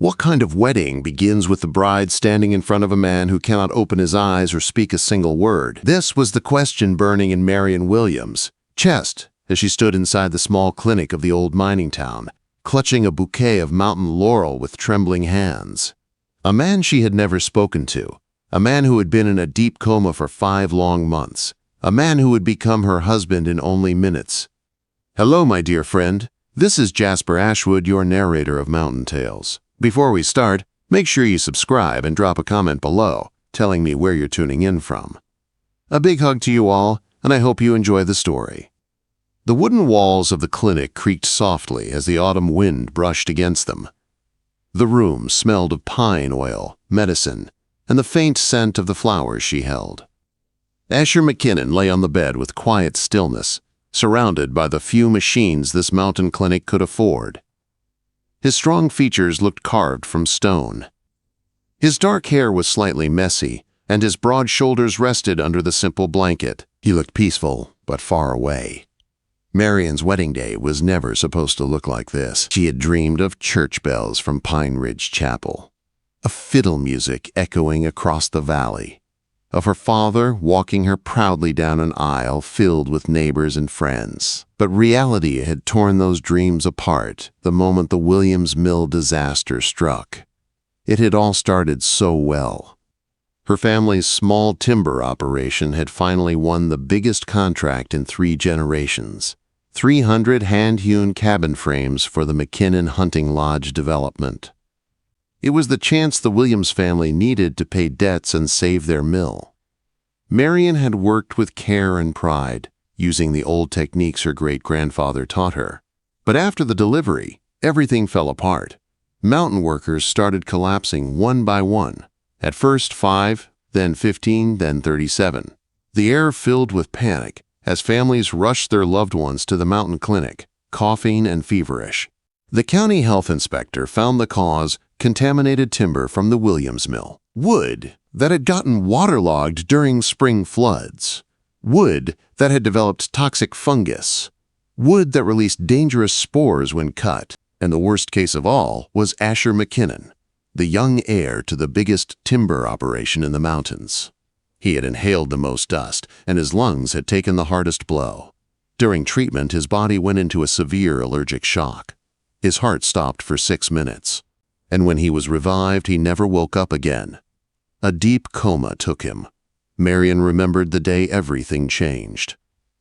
What kind of wedding begins with the bride standing in front of a man who cannot open his eyes or speak a single word? This was the question burning in Marian Williams' chest as she stood inside the small clinic of the old mining town, clutching a bouquet of mountain laurel with trembling hands. A man she had never spoken to, a man who had been in a deep coma for 5 long months, a man who would become her husband in only minutes. Hello, my dear friend. This is Jasper Ashwood, your narrator of Mountain Tales. Before we start, make sure you subscribe and drop a comment below, telling me where you're tuning in from. A big hug to you all, and I hope you enjoy the story. The wooden walls of the clinic creaked softly as the autumn wind brushed against them. The room smelled of pine oil, medicine, and the faint scent of the flowers she held. Asher McKinnon lay on the bed with quiet stillness, surrounded by the few machines this mountain clinic could afford. His strong features looked carved from stone. His dark hair was slightly messy, and his broad shoulders rested under the simple blanket. He looked peaceful, but far away. Marian's wedding day was never supposed to look like this. She had dreamed of church bells from Pine Ridge Chapel, of fiddle music echoing across the valley, of her father walking her proudly down an aisle filled with neighbors and friends. But reality had torn those dreams apart the moment the Williams Mill disaster struck. It had all started so well. Her family's small timber operation had finally won the biggest contract in 3 generations, 300 hand-hewn cabin frames for the McKinnon Hunting Lodge development. It was the chance the Williams family needed to pay debts and save their mill. Marian had worked with care and pride, using the old techniques her great-grandfather taught her. But after the delivery, everything fell apart. Mountain workers started collapsing one by one. At first 5, then 15, then 37. The air filled with panic as families rushed their loved ones to the mountain clinic, coughing and feverish. The county health inspector found the cause: contaminated timber from the Williams Mill. Wood that had gotten waterlogged during spring floods. Wood that had developed toxic fungus. Wood that released dangerous spores when cut. And the worst case of all was Asher McKinnon, the young heir to the biggest timber operation in the mountains. He had inhaled the most dust, and his lungs had taken the hardest blow. During treatment, his body went into a severe allergic shock. His heart stopped for 6 minutes. And when he was revived, he never woke up again. A deep coma took him. Marian remembered the day everything changed.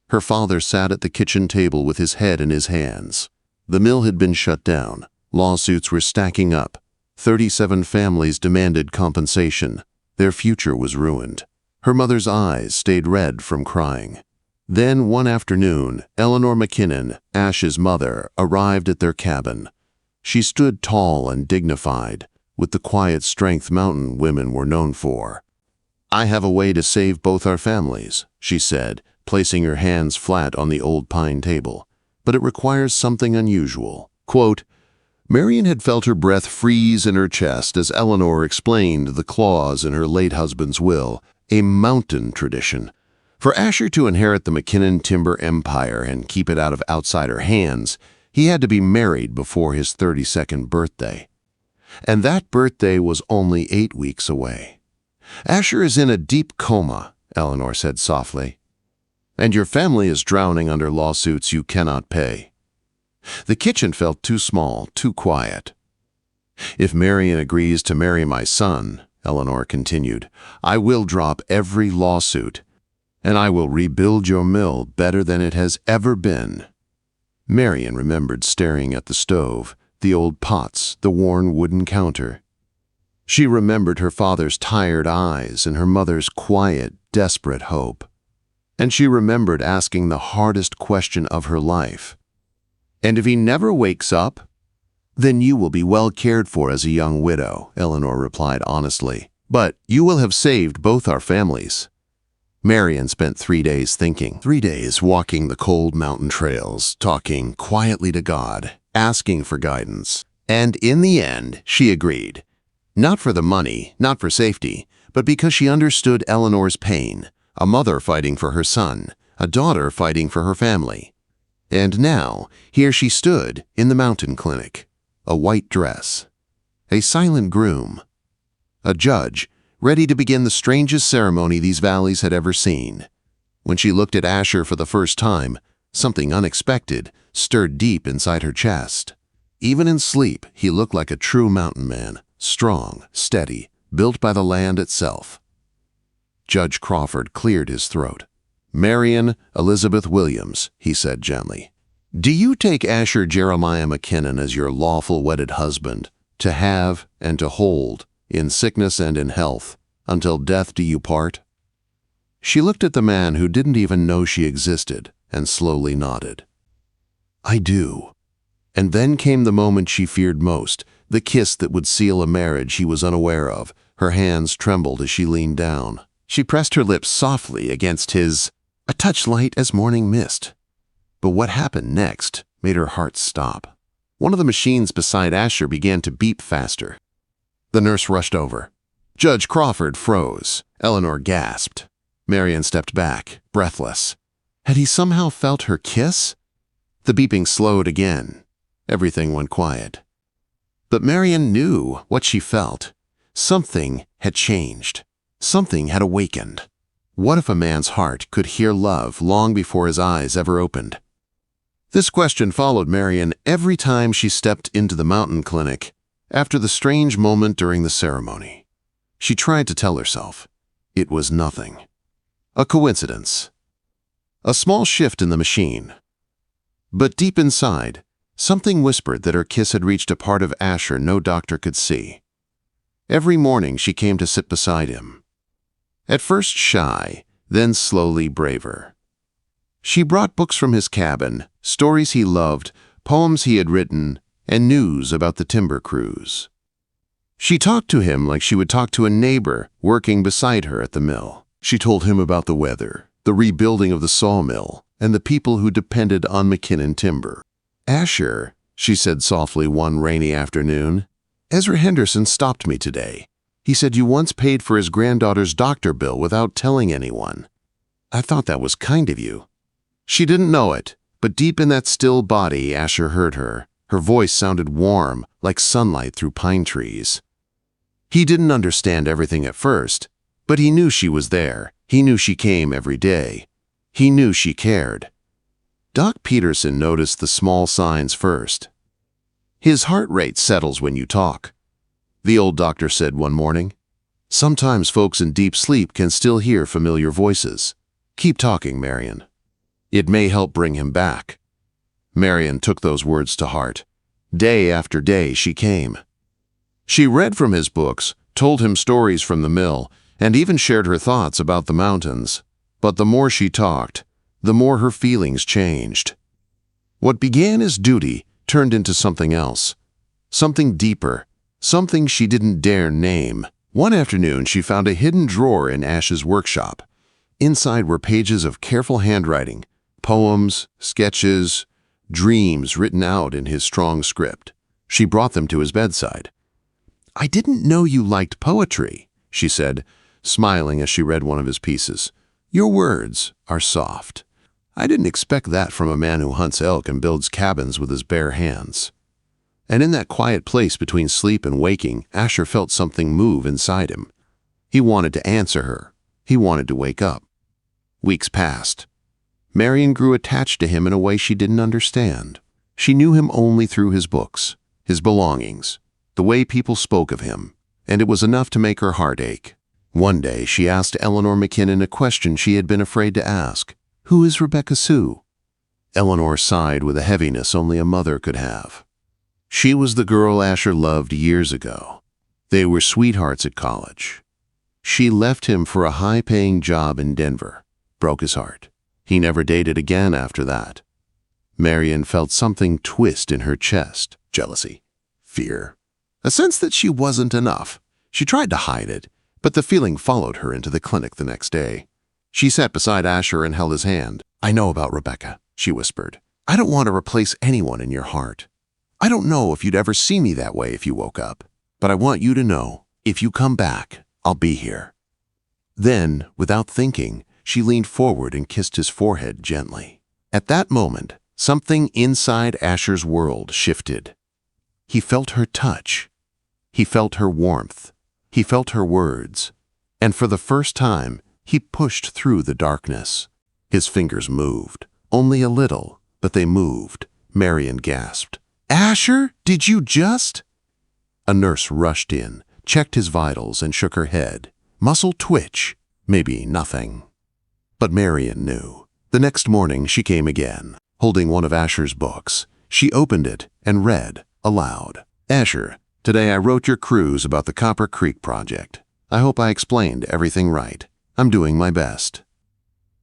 Her father sat at the kitchen table with his head in his hands. The mill had been shut down. Lawsuits were stacking up. 37 families demanded compensation. Their future was ruined. Her mother's eyes stayed red from crying. Then one afternoon, Eleanor McKinnon, Ash's mother, arrived at their cabin. She stood tall and dignified, with the quiet strength mountain women were known for. "I have a way to save both our families," she said, placing her hands flat on the old pine table. "But it requires something unusual." Quote, Marian had felt her breath freeze in her chest as Eleanor explained the clause in her late husband's will, a mountain tradition. For Asher to inherit the McKinnon timber empire and keep it out of outsider hands, he had to be married before his 32nd birthday. And that birthday was only 8 weeks away. "Asher is in a deep coma," Eleanor said softly. "And your family is drowning under lawsuits you cannot pay." The kitchen felt too small, too quiet. "If Marian agrees to marry my son," Eleanor continued, "I will drop every lawsuit, and I will rebuild your mill better than it has ever been." Marian remembered staring at the stove, the old pots, the worn wooden counter. She remembered her father's tired eyes and her mother's quiet, desperate hope. And she remembered asking the hardest question of her life. "And if he never wakes up?" "Then you will be well cared for as a young widow," Eleanor replied honestly. "But you will have saved both our families." Marian spent 3 days thinking, 3 days walking the cold mountain trails, talking quietly to God, asking for guidance. And in the end, she agreed. Not for the money, not for safety, but because she understood Eleanor's pain, a mother fighting for her son, a daughter fighting for her family. And now, here she stood in the mountain clinic, a white dress, A silent groom. A judge, ready to begin the strangest ceremony these valleys had ever seen. When she looked at Asher for the first time, something unexpected stirred deep inside her chest. Even in sleep, he looked like a true mountain man, strong, steady, built by the land itself. Judge Crawford cleared his throat. "Marian Elizabeth Williams," he said gently, "do you take Asher Jeremiah McKinnon as your lawful wedded husband, to have and to hold, in sickness and in health, until death do you part?" She looked at the man who didn't even know she existed and slowly nodded. "I do." And then came the moment she feared most, the kiss that would seal a marriage he was unaware of. Her hands trembled as she leaned down. She pressed her lips softly against his, a touch light as morning mist. But what happened next made her heart stop. One of the machines beside Asher began to beep faster. The nurse rushed over. Judge Crawford froze. Eleanor gasped. Marian stepped back, breathless. Had he somehow felt her kiss? The beeping slowed again. Everything went quiet. But Marian knew what she felt. Something had changed. Something had awakened. What if a man's heart could hear love long before his eyes ever opened? This question followed Marian every time she stepped into the mountain clinic after the strange moment during the ceremony. She tried to tell herself it was nothing. A coincidence. A small shift in the machine. But deep inside, something whispered that her kiss had reached a part of Asher no doctor could see. Every morning she came to sit beside him. At first shy, then slowly braver. She brought books from his cabin, stories he loved, poems he had written, and news about the timber crews. She talked to him like she would talk to a neighbor working beside her at the mill. She told him about the weather, the rebuilding of the sawmill, and the people who depended on McKinnon timber. "Asher," she said softly one rainy afternoon, "Ezra Henderson stopped me today. He said you once paid for his granddaughter's doctor bill without telling anyone. I thought that was kind of you." She didn't know it, but deep in that still body, Asher heard her. Her voice sounded warm, like sunlight through pine trees. He didn't understand everything at first, but he knew she was there. He knew she came every day. He knew she cared. Doc Peterson noticed the small signs first. "His heart rate settles when you talk," the old doctor said one morning. "Sometimes folks in deep sleep can still hear familiar voices. Keep talking, Marian. It may help bring him back." Marian took those words to heart. Day after day she came. She read from his books, told him stories from the mill, and even shared her thoughts about the mountains. But the more she talked, the more her feelings changed. What began as duty turned into something else. Something deeper. Something she didn't dare name. One afternoon she found a hidden drawer in Ash's workshop. Inside were pages of careful handwriting, poems, sketches, dreams written out in his strong script. She brought them to his bedside. "I didn't know you liked poetry," she said, smiling as she read one of his pieces. "Your words are soft. I didn't expect that from a man who hunts elk and builds cabins with his bare hands." And in that quiet place between sleep and waking, Asher felt something move inside him. He wanted to answer her. He wanted to wake up. Weeks passed. Marian grew attached to him in a way she didn't understand. She knew him only through his books, his belongings, the way people spoke of him, and it was enough to make her heart ache. One day she asked Eleanor McKinnon a question she had been afraid to ask. "Who is Rebecca Sue?" Eleanor sighed with a heaviness only a mother could have. She was the girl Asher loved years ago. They were sweethearts at college. She left him for a high-paying job in Denver. Broke his heart. He never dated again after that. Marian felt something twist in her chest. Jealousy. Fear. A sense that she wasn't enough. She tried to hide it, but the feeling followed her into the clinic the next day. She sat beside Asher and held his hand. "I know about Rebecca," she whispered. "I don't want to replace anyone in your heart. I don't know if you'd ever see me that way if you woke up, but I want you to know, if you come back, I'll be here." Then, without thinking, she leaned forward and kissed his forehead gently. At that moment, something inside Asher's world shifted. He felt her touch. He felt her warmth. He felt her words. And for the first time, he pushed through the darkness. His fingers moved. Only a little, but they moved. Marian gasped. "Asher, did you just—" A nurse rushed in, checked his vitals, and shook her head. Muscle twitch. Maybe nothing. But Marian knew. The next morning she came again, holding one of Asher's books. She opened it and read aloud. "Asher, today I wrote your crews about the Copper Creek project. I hope I explained everything right. I'm doing my best.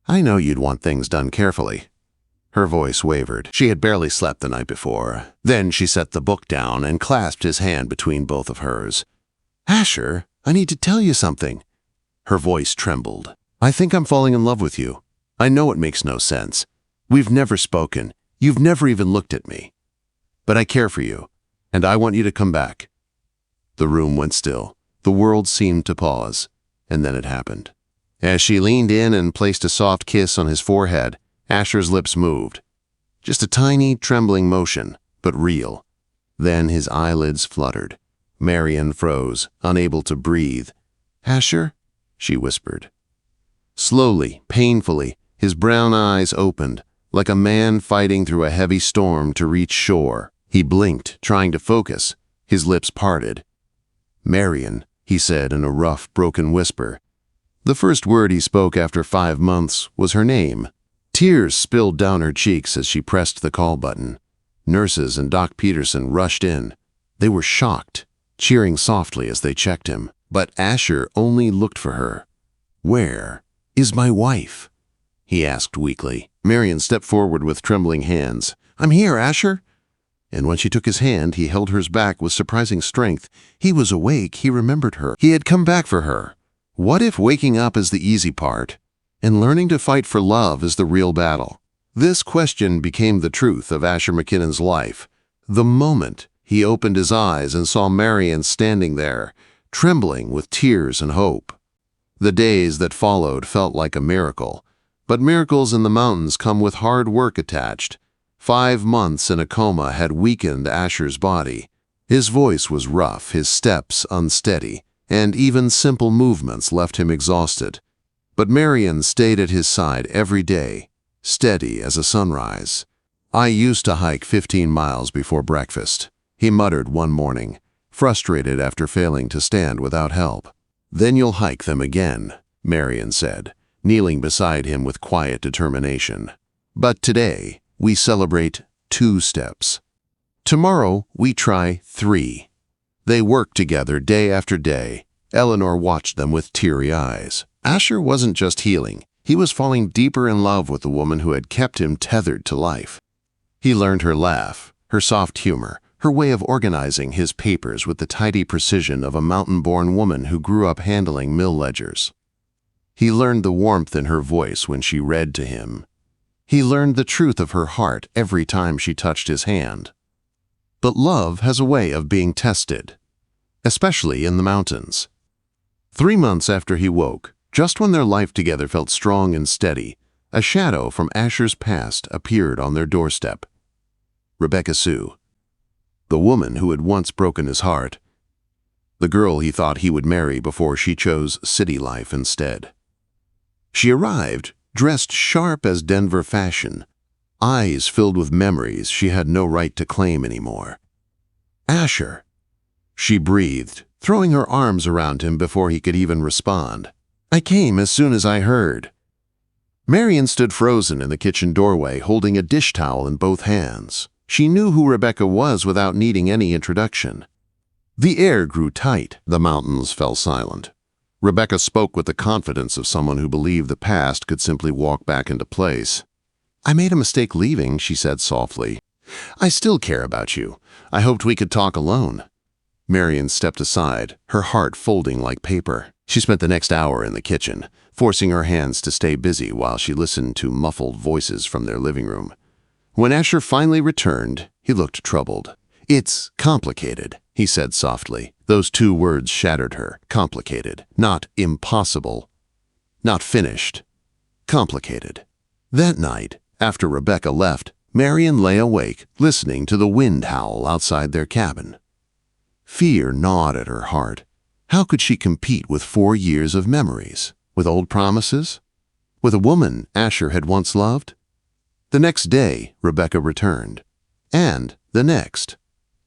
I know you'd want things done carefully." Her voice wavered. She had barely slept the night before. Then she set the book down and clasped his hand between both of hers. "Asher, I need to tell you something." Her voice trembled. "I think I'm falling in love with you. I know it makes no sense. We've never spoken. You've never even looked at me. But I care for you, and I want you to come back." The room went still. The world seemed to pause, and then it happened. As she leaned in and placed a soft kiss on his forehead, Asher's lips moved. Just a tiny, trembling motion, but real. Then his eyelids fluttered. Marian froze, unable to breathe. "Asher?" she whispered. Slowly, painfully, his brown eyes opened, like a man fighting through a heavy storm to reach shore. He blinked, trying to focus. His lips parted. "Marian," he said in a rough, broken whisper. The first word he spoke after 5 months was her name. Tears spilled down her cheeks as she pressed the call button. Nurses and Doc Peterson rushed in. They were shocked, cheering softly as they checked him. But Asher only looked for her. "Where is my wife?" he asked weakly. Marian stepped forward with trembling hands. "I'm here, Asher." And when she took his hand, he held hers back with surprising strength. He was awake. He remembered her. He had come back for her. What if waking up is the easy part, and learning to fight for love is the real battle? This question became the truth of Asher McKinnon's life. The moment he opened his eyes and saw Marian standing there, trembling with tears and hope. The days that followed felt like a miracle, but miracles in the mountains come with hard work attached. 5 months in a coma had weakened Asher's body. His voice was rough, his steps unsteady, and even simple movements left him exhausted. But Marian stayed at his side every day, steady as a sunrise. "I used to hike 15 miles before breakfast," he muttered one morning, frustrated after failing to stand without help. "Then you'll hike them again," Marian said, kneeling beside him with quiet determination. "But today, we celebrate 2 steps. Tomorrow, we try 3. They worked together day after day. Eleanor watched them with teary eyes. Asher wasn't just healing. He was falling deeper in love with the woman who had kept him tethered to life. He learned her laugh, her soft humor, her way of organizing his papers with the tidy precision of a mountain-born woman who grew up handling mill ledgers. He learned the warmth in her voice when she read to him. He learned the truth of her heart every time she touched his hand. But love has a way of being tested, especially in the mountains. 3 months after he woke, just when their life together felt strong and steady, a shadow from Asher's past appeared on their doorstep. Rebecca Sue, the woman who had once broken his heart, the girl he thought he would marry before she chose city life instead. She arrived, dressed sharp as Denver fashion, eyes filled with memories she had no right to claim anymore. "Asher," she breathed, throwing her arms around him before he could even respond. "I came as soon as I heard." Marian stood frozen in the kitchen doorway, holding a dish towel in both hands. She knew who Rebecca was without needing any introduction. The air grew tight. The mountains fell silent. Rebecca spoke with the confidence of someone who believed the past could simply walk back into place. "I made a mistake leaving," she said softly. "I still care about you. I hoped we could talk alone." Marian stepped aside, her heart folding like paper. She spent the next hour in the kitchen, forcing her hands to stay busy while she listened to muffled voices from their living room. When Asher finally returned, he looked troubled. "It's complicated," he said softly. Those 2 words shattered her. Complicated. Not impossible. Not finished. Complicated. That night, after Rebecca left, Marian lay awake, listening to the wind howl outside their cabin. Fear gnawed at her heart. How could she compete with 4 years of memories? With old promises? With a woman Asher had once loved? The next day, Rebecca returned. And the next.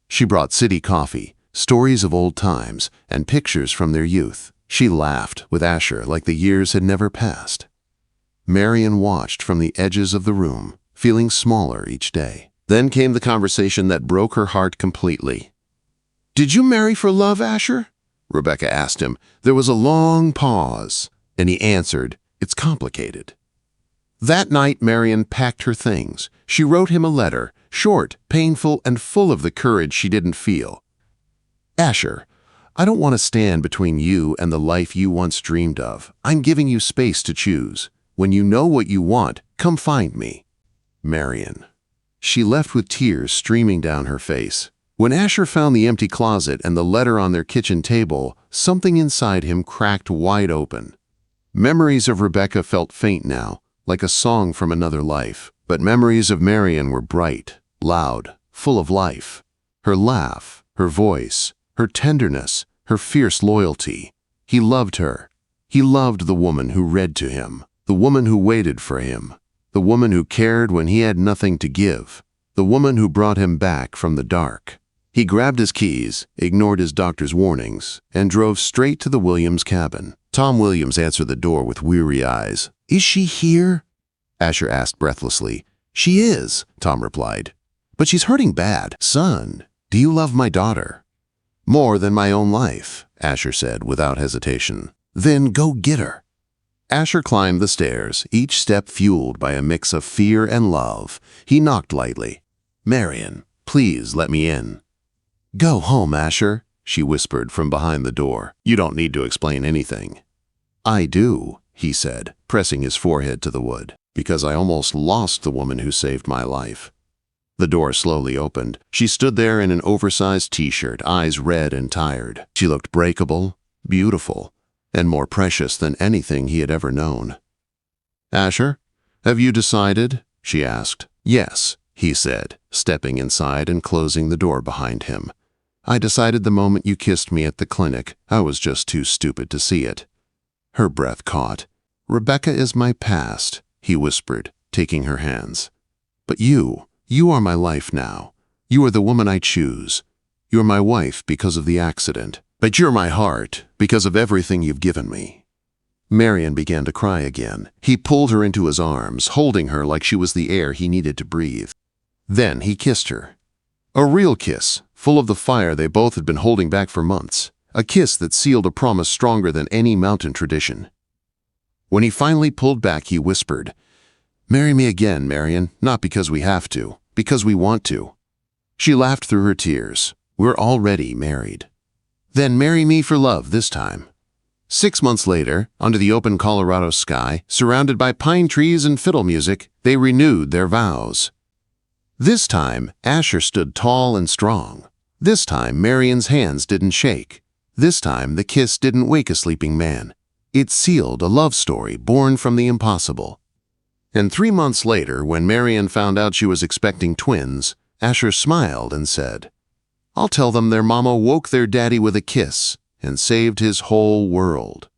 She brought city coffee, stories of old times, and pictures from their youth. She laughed with Asher like the years had never passed. Marian watched from the edges of the room, feeling smaller each day. Then came the conversation that broke her heart completely. "Did you marry for love, Asher?" Rebecca asked him. There was a long pause, and he answered, "It's complicated." That night, Marian packed her things. She wrote him a letter, short, painful, and full of the courage she didn't feel. "Asher, I don't want to stand between you and the life you once dreamed of. I'm giving you space to choose. When you know what you want, come find me. Marian." She left with tears streaming down her face. When Asher found the empty closet and the letter on their kitchen table, something inside him cracked wide open. Memories of Rebecca felt faint now, like a song from another life. But memories of Marian were bright, loud, full of life. Her laugh, her voice, her tenderness, her fierce loyalty. He loved her. He loved the woman who read to him, the woman who waited for him, the woman who cared when he had nothing to give, the woman who brought him back from the dark. He grabbed his keys, ignored his doctor's warnings, and drove straight to the Williams cabin. Tom Williams answered the door with weary eyes. "Is she here?" Asher asked breathlessly. "She is," Tom replied. "But she's hurting bad." "Son, do you love my daughter?" "More than my own life," Asher said without hesitation. "Then go get her." Asher climbed the stairs, each step fueled by a mix of fear and love. He knocked lightly. "Marian, please let me in." "Go home, Asher," she whispered from behind the door. "You don't need to explain anything." "I do," he said, pressing his forehead to the wood, "because I almost lost the woman who saved my life." The door slowly opened. She stood there in an oversized t-shirt, eyes red and tired. She looked breakable, beautiful, and more precious than anything he had ever known. "Asher, have you decided?" she asked. "Yes," he said, stepping inside and closing the door behind him. "I decided the moment you kissed me at the clinic. I was just too stupid to see it." Her breath caught. "Rebecca is my past," he whispered, taking her hands. "But you are my life now. You are the woman I choose. You're my wife because of the accident. But you're my heart because of everything you've given me." Marian began to cry again. He pulled her into his arms, holding her like she was the air he needed to breathe. Then he kissed her. A real kiss, full of the fire they both had been holding back for months. A kiss that sealed a promise stronger than any mountain tradition. When he finally pulled back, he whispered, "Marry me again, Marian, not because we have to, because we want to." She laughed through her tears. "We're already married." "Then marry me for love this time." 6 months later, under the open Colorado sky, surrounded by pine trees and fiddle music, they renewed their vows. This time, Asher stood tall and strong. This time, Marian's hands didn't shake. This time, the kiss didn't wake a sleeping man. It sealed a love story born from the impossible. And 3 months later, when Marian found out she was expecting twins, Asher smiled and said, "I'll tell them their mama woke their daddy with a kiss and saved his whole world."